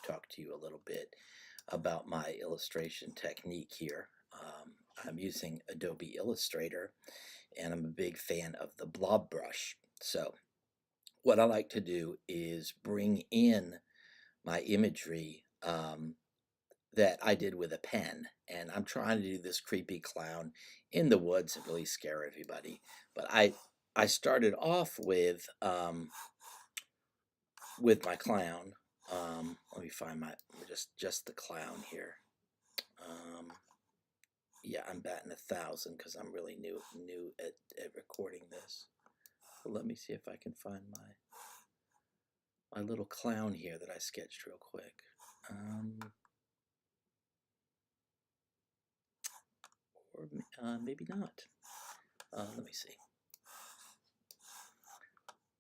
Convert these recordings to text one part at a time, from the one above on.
talk to you a little bit about my illustration technique here. I'm using Adobe Illustrator, and I'm a big fan of the blob brush. So what I like to do is bring in my imagery that I did with a pen, and I'm trying to do this creepy clown in the woods and really scare everybody. But I started off with my clown. Let me find my just the clown here. Yeah, I'm batting 1,000 because I'm really new at recording this. But let me see if I can find my little clown here that I sketched real quick. Or maybe not. Let me see.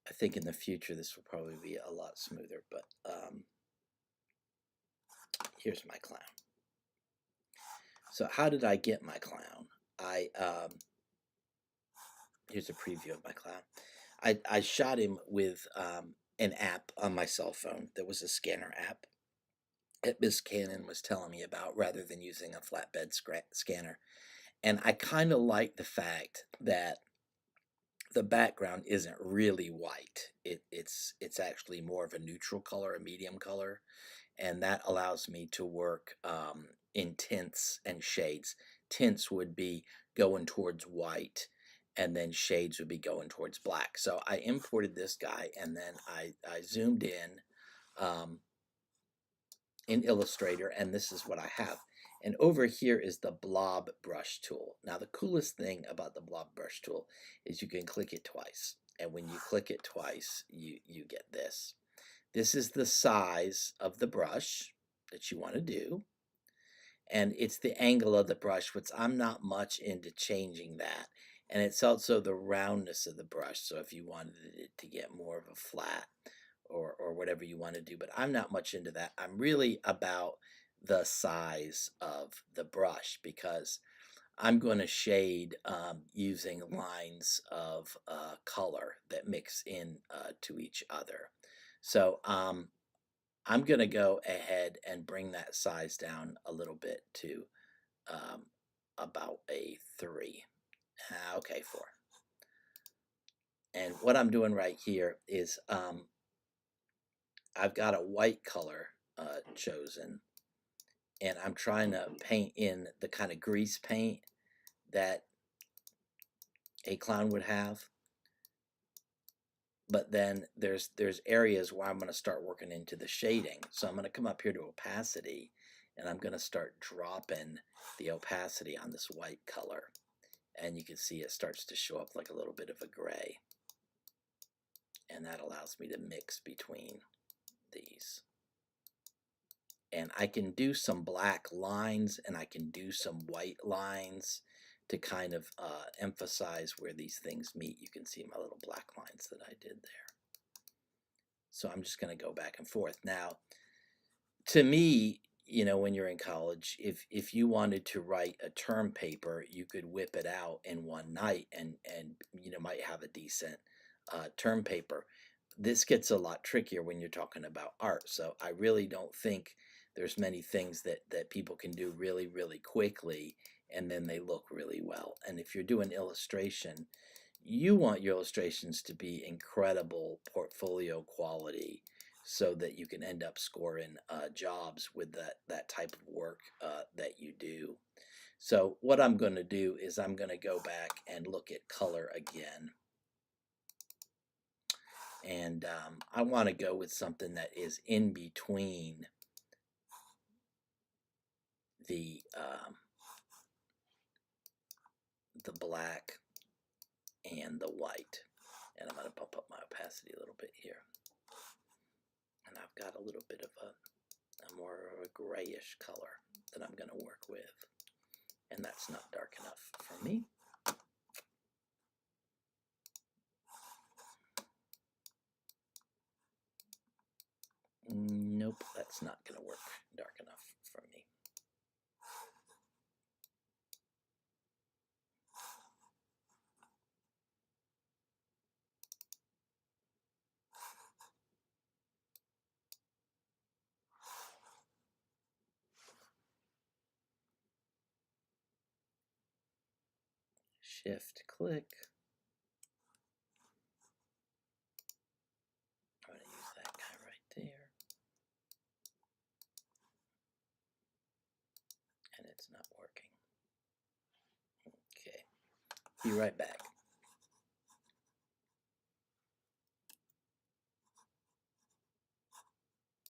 I think in the future this will probably be a lot smoother, but here's my clown. So how did I get my clown? Here's a preview of my clown. I shot him with an app on my cell phone. There was a scanner app that Miss Canon was telling me about rather than using a flatbed scanner. And I kind of like the fact that the background isn't really white. It's actually more of a neutral color, a medium color, and that allows me to work in tints and shades. Tints would be going towards white, and then shades would be going towards black. So I imported this guy, and then I zoomed in Illustrator, and this is what I have. And over here is the blob brush tool. Now the coolest thing about the blob brush tool is you can click it twice. And when you click it twice, you get this. This is the size of the brush that you want to do. And it's the angle of the brush, which I'm not much into changing that. And it's also the roundness of the brush. So if you wanted it to get more of a flat or whatever you want to do, but I'm not much into that. I'm really about the size of the brush because I'm going to shade using lines of color that mix in to each other. So I'm going to go ahead and bring that size down a little bit to about a 3. Okay, 4. And what I'm doing right here is I've got a white color chosen, and I'm trying to paint in the kind of grease paint that a clown would have. But then there's areas where I'm going to start working into the shading. So I'm going to come up here to opacity, and I'm going to start dropping the opacity on this white color. And you can see it starts to show up like a little bit of a gray. And that allows me to mix between these. And I can do some black lines and I can do some white lines to kind of emphasize where these things meet. You can see my little black lines that I did there. So I'm just going to go back and forth. Now, to me, you know, when you're in college, if you wanted to write a term paper, you could whip it out in one night and you know, might have a decent term paper. This gets a lot trickier when you're talking about art. So I really don't think there's many things that people can do really, really quickly and then they look really well. And if you're doing illustration, you want your illustrations to be incredible portfolio quality so that you can end up scoring jobs with that type of work that you do. So what I'm going to do is I'm going to go back and look at color again. And I want to go with something that is in between the black and the white. And I'm going to bump up my opacity a little bit here. And I've got a little bit of a more of a grayish color that I'm going to work with. And that's not dark enough for me. Nope, that's not going to work dark enough for me. shift click. I'm going to use that guy right there. And it's not working. Okay, be right back.